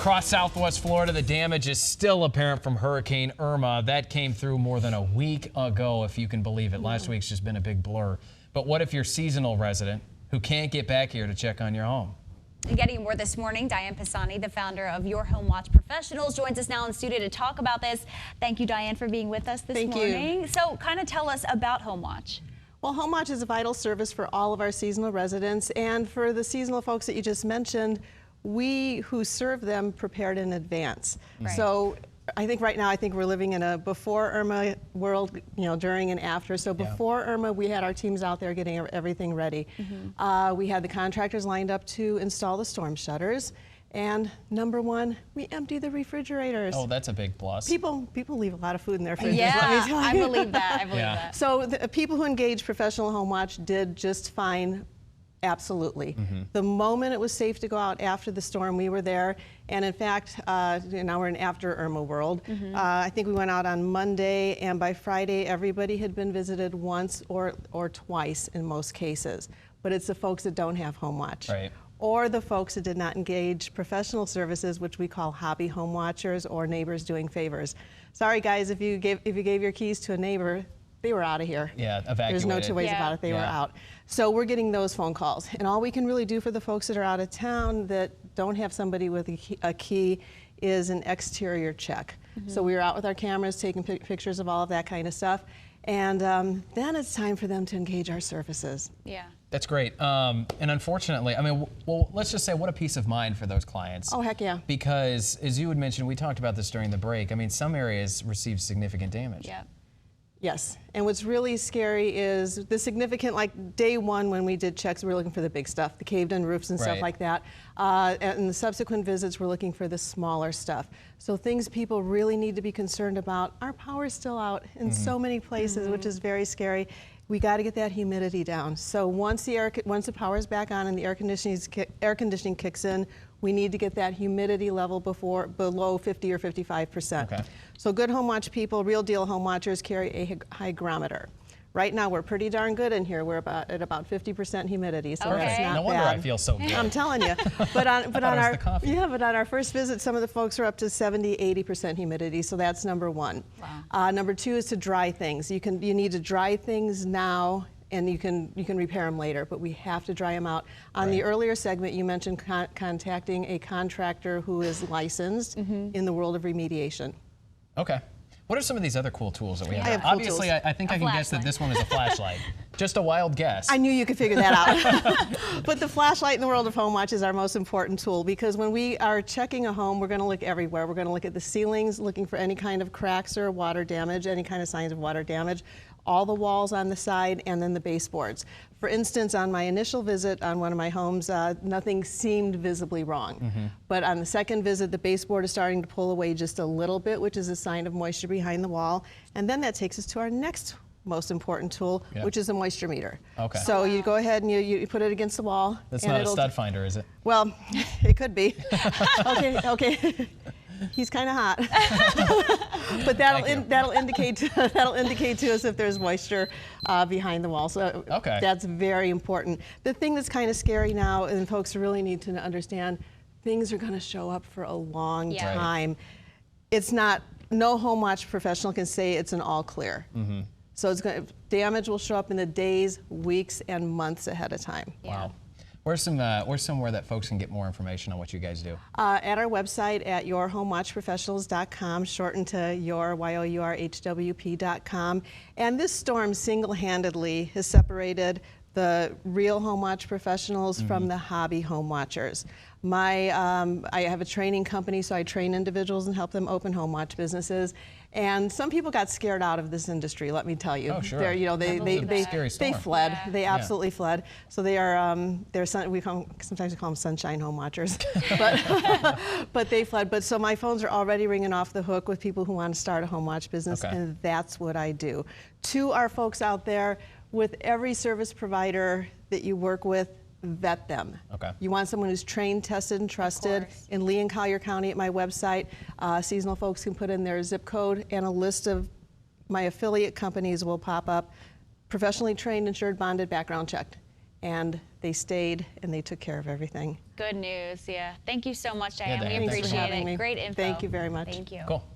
Across southwest Florida, the damage is still apparent from Hurricane Irma. That came through more than a week ago, if you can believe it. Last week's just been a big blur. But what if you're a seasonal resident who can't get back here to check on your home? And getting more this morning, Diane Pisani, the founder of Your Home Watch Professionals, joins us now in studio to talk about this. Thank you, Diane, for being with us this morning. So kind of tell us about Home Watch. Well, Home Watch is a vital service for all of our seasonal residents, and for the seasonal folks that you just mentioned, we who serve them prepared in advance. Right. So I think right now, we're living in a before Irma world, during and after. So before Irma, we had our teams out there getting everything ready. We had the contractors lined up to install the storm shutters. And number one, we empty the refrigerators. Oh, that's a big plus. People leave a lot of food in their fridges. Yeah, let me tell I you. believe that. I believe that. So the people who engaged Professional Home Watch did just fine. Absolutely. The moment it was safe to go out after the storm, we were there. And in fact, now we're in after Irma world. I think we went out on Monday, and by Friday, everybody had been visited once or twice in most cases. But it's the folks that don't have Home Watch. Right. Or the folks that did not engage professional services, which we call hobby home watchers or neighbors doing favors. Sorry guys, if you gave your keys to a neighbor, they were out of here. Yeah, evacuated. There's no two ways about it, they were out. So we're getting those phone calls. And all we can really do for the folks that are out of town that don't have somebody with a key is an exterior check. So we were out with our cameras taking pictures of all of that kind of stuff. And then it's time for them to engage our services. Yeah. That's great. And unfortunately, well, let's just say what a peace of mind for those clients. Oh, heck yeah. Because as you had mentioned, we talked about this during the break, some areas received significant damage. Yeah. Yes, and what's really scary is the significant, like day one when we did checks, we were looking for the big stuff, the caved in roofs and stuff like that. And the subsequent visits, we're looking for the smaller stuff. So things people really need to be concerned about, our power's still out in so many places, which is very scary. We got to get that humidity down. So once the power's back on and the air conditioning kicks in, we need to get that humidity level below 50 or 55%. Okay. So good home watch people, real deal home watchers, carry a hygrometer. Right now we're pretty darn good in here. We're at about 50% humidity, so that's not No wonder bad. I feel so good. I'm telling you. But on our first visit, some of the folks are up to 70, 80% humidity, so that's number one. Wow. Number two is to dry things. You need to dry things now, and you can repair them later, but we have to dry them out. On the earlier segment, you mentioned contacting a contractor who is licensed in the world of remediation. Okay. What are some of these other cool tools that we have? I have cool Obviously, tools. I think I can guess that this one is a flashlight. Just a wild guess. I knew you could figure that out. But the flashlight in the world of Home Watch is our most important tool, because when we are checking a home, we're going to look everywhere. We're going to look at the ceilings, looking for any kind of cracks or water damage, any kind of signs of water damage, all the walls on the side, and then the baseboards. For instance, on my initial visit on one of my homes, nothing seemed visibly wrong. But on the second visit, the baseboard is starting to pull away just a little bit, which is a sign of moisture behind the wall. And then that takes us to our next most important tool, which is a moisture meter. Okay. So you go ahead and you put it against the wall. That's not a stud finder, is it? Well, it could be. Okay. He's kind of hot, but that'll indicate to us if there's moisture behind the wall. So that's very important. The thing that's kind of scary now, and folks really need to understand, things are going to show up for a long time. It's not. No home watch professional can say it's an all clear. So damage will show up in the days, weeks, and months ahead of time. Wow. Where's somewhere that folks can get more information on what you guys do? At our website at yourhomewatchprofessionals.com, shortened to yourhwp.com. And this storm single-handedly has separated the real home watch professionals from the hobby home watchers. I have a training company, so I train individuals and help them open home watch businesses. And some people got scared out of this industry, let me tell you. Oh, sure. They fled. They absolutely fled. So they are, sometimes we call them sunshine home watchers. but they fled. But so my phones are already ringing off the hook with people who want to start a home watch business, and that's what I do. To our folks out there, with every service provider that you work with, vet them. You want someone who's trained, tested, and trusted. In Lee and Collier County at my website, seasonal folks can put in their zip code, and a list of my affiliate companies will pop up. Professionally trained, insured, bonded, background checked. and they stayed and they took care of everything. Good news, yeah. Thank you so much, Diane. Diane, We thanks for appreciate having it. me. Great info. Thank you very much. Thank you. Cool.